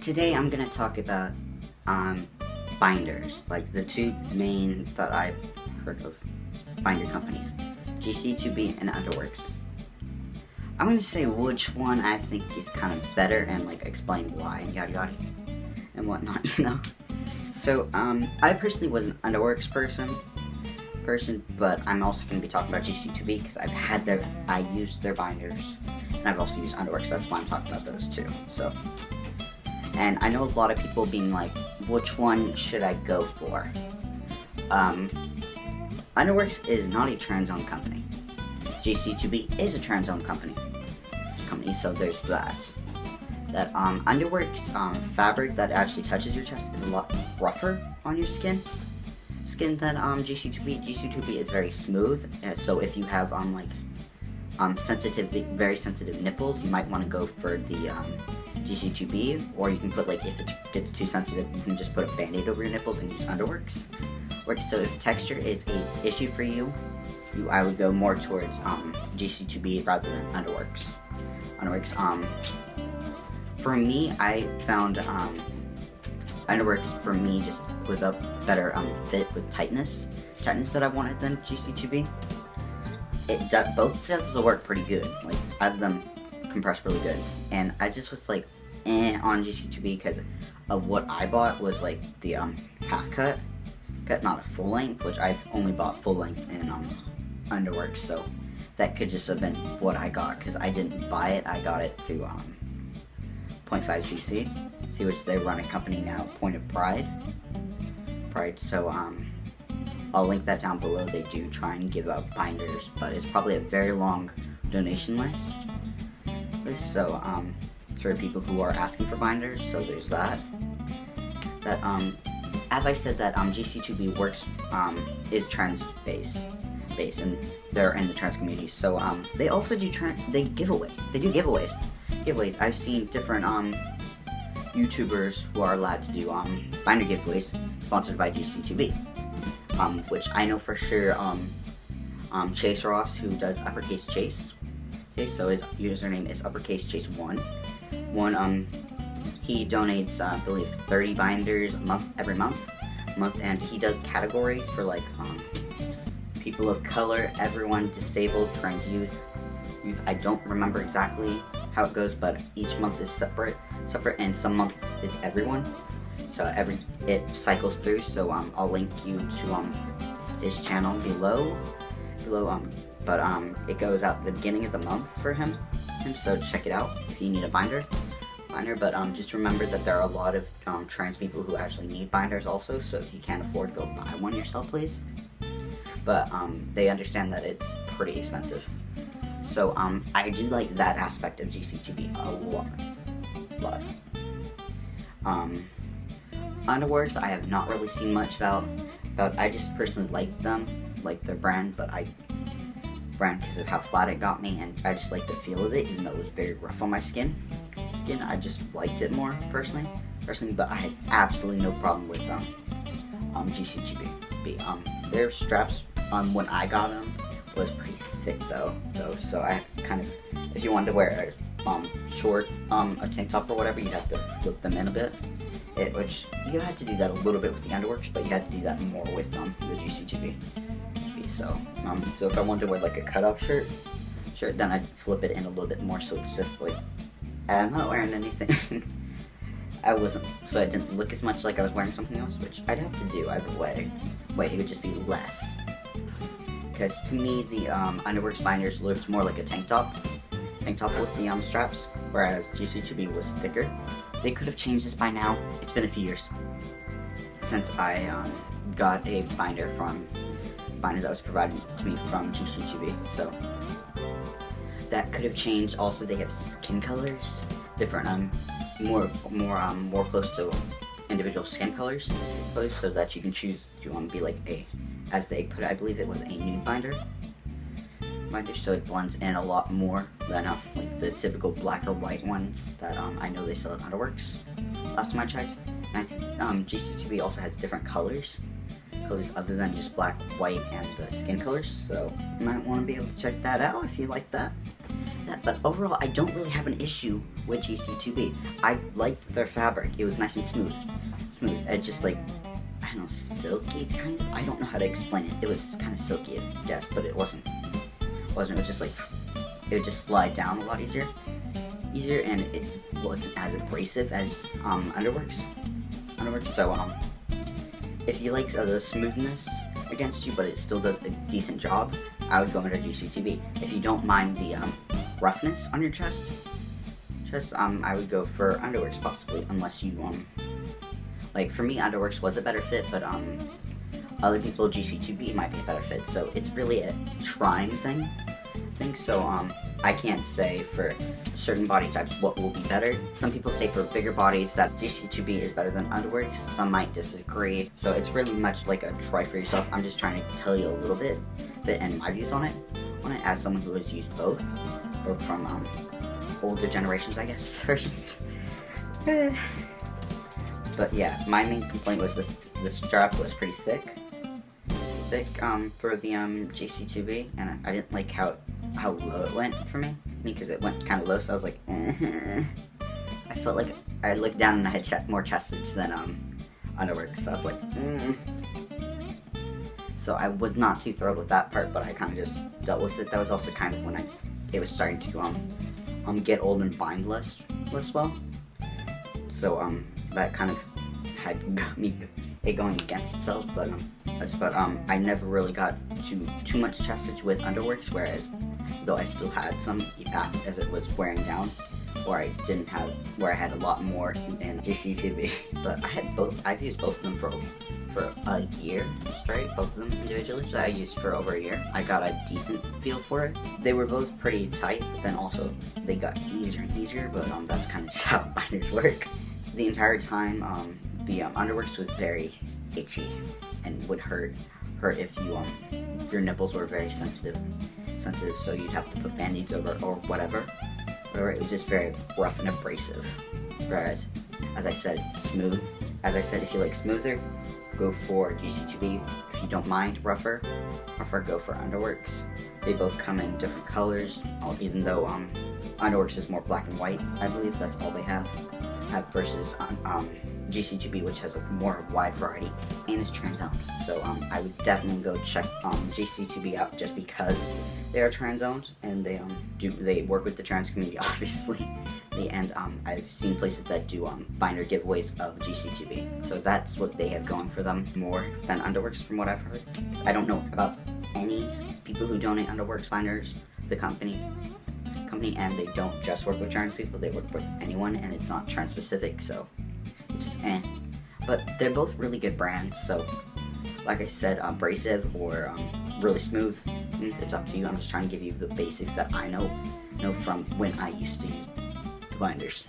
Today I'm gonna talk about binders, like the two main that I've heard of binder companies, gc2b and underworks. I'm gonna say which one I think is kind of better and like explain why and yada yada and whatnot, you know. So I personally was an underworks person, but I'm also gonna be talking about gc2b because I used their binders and I've also used underworks. That's why I'm talking about those two. So. And I know a lot of people being like, which one should I go for? Underworks is not a trans-owned company. gc2b is a trans-owned company, so there's that. That Underworks fabric that actually touches your chest is a lot rougher on your skin than gc2b. gc2b is very smooth, so if you have very sensitive nipples, you might want to go for the gc2b, or you can put, like, if it gets too sensitive, you can just put a band-aid over your nipples and use underworks. So if texture is an issue for you, I would go more towards gc2b rather than underworks. For me, I found underworks for me just was a better fit with tightness that I wanted than gc2b. Both does the work pretty good. Like, I have them compressed really good, and I just was like on gc2b because of what I bought was like the half cut, not a full length, which I've only bought full length in underworks, so that could just have been what I got because I didn't buy it. I got it through 0.5 cc, which they run a company now, Point of Pride. So I'll link that down below. They do try and give out binders, but it's probably a very long donation list. So for people who are asking for binders, so there's that. As I said, that gc2b works is trans based, and they're in the trans community. So they also do they do giveaways. I've seen different YouTubers who are allowed to do binder giveaways sponsored by gc2b. Which I know for sure, Chase Ross, who does Uppercase Chase. Okay, so his username is Uppercase Chase 1. He donates, I believe, 30 binders every month, and he does categories for like people of color, everyone, disabled, trans youth. I don't remember exactly how it goes, but each month is separate, and some months is everyone. So it cycles through. So I'll link you to his channel below. But it goes out the beginning of the month for him. So check it out if you need a binder. But just remember that there are a lot of trans people who actually need binders also. So if you can't afford, go buy one yourself, please. But they understand that it's pretty expensive. So I do like that aspect of gc2b a lot. Underworks, I have not really seen much about. I just personally like them, like their brand, because of how flat it got me, and I just like the feel of it, even though it was very rough on my skin. I just liked it more personally, but I had absolutely no problem with gc2b. Their straps when I got them was pretty thick though. So I kind of, if you wanted to wear a tank top or whatever, you'd have to flip them in a bit. Which you had to do that a little bit with the underworks, but you had to do that more with the gc2b. So if I wanted to wear like a cutoff shirt, then I'd flip it in a little bit more, so it's just like I'm not wearing anything. So it didn't look as much like I was wearing something else, which I'd have to do either way. It would just be less. Because to me, the underworks binders looked more like a tank top with the straps, whereas gc2b was thicker. They could have changed this by now. It's been a few years since I got a binder that was provided to me from gc2b, so that could have changed. Also, they have skin colors, different more close to individual skin colors, so that you can choose to be like as they put it, I believe it was a nude binder, so it blends in a lot more than like the typical black or white ones that I know they sell at underworks last time I checked. And I think gc2b also has different colors other than just black, white, and the skin colors, so you might want to be able to check that out if you like that. that. But overall, I don't really have an issue with gc2b. I liked their fabric. It was nice and smooth. It just like, I don't know, silky kind of. I don't know how to explain it. It was kind of silky, I guess, but it wasn't. It was just like, it would just slide down a lot easier, and it wasn't as abrasive as underworks. So if you like the smoothness against you, but it still does a decent job, I would go into gc2b. If you don't mind the roughness on your chest, I would go for underworks possibly, unless you like for me, underworks was a better fit, but other people, gc2b might be a better fit. So it's really a trying thing. So I can't say for certain body types what will be better. Some people say for bigger bodies that gc2b is better than underworks. Some might disagree. So it's really much like a try for yourself. I'm just trying to tell you a little bit and my views on it as someone who has used both from older generations, I guess, versions. But yeah, my main complaint was the strap was pretty thick for the gc2b, and I didn't like how low it went for me because it went kind of low. So I was like, I felt like I looked down and I had more chest stitch than underworks. So I was like, So I was not too thrilled with that part, but I kind of just dealt with it. That was also kind of when it was starting to get old and bind less well. So that kind of had got me going against itself, but I never really got too much chest stitch with underworks, whereas though I still had some as it was wearing down, where I had a lot more in gc2b. But I've used both of them for a year straight, both of them individually. So I used for over a year. I got a decent feel for it. They were both pretty tight, but then also they got easier and easier, but that's kind of just how binders work. The entire time, the underworks was very itchy and would hurt if your nipples were very sensitive, so you'd have to put band-aids over or whatever. It was just very rough and abrasive. Whereas, as I said, smooth. As I said, if you like smoother, go for gc2b. If you don't mind rougher, go for underworks. They both come in different colors, even though underworks is more black and white. I believe that's all they have versus gc2b, which has a more wide variety and is trans-owned. So I would definitely go check gc2b out just because they are trans-owned, and they work with the trans community, obviously. And I've seen places that do binder giveaways of gc2b. So that's what they have going for them more than underworks, from what I've heard. I don't know about any people who donate underworks binders, the company, and they don't just work with trans people, they work with anyone, and it's not trans specific, so it's just But they're both really good brands, so like I said, abrasive or really smooth, it's up to you. I'm just trying to give you the basics that I know from when I used to use the binders.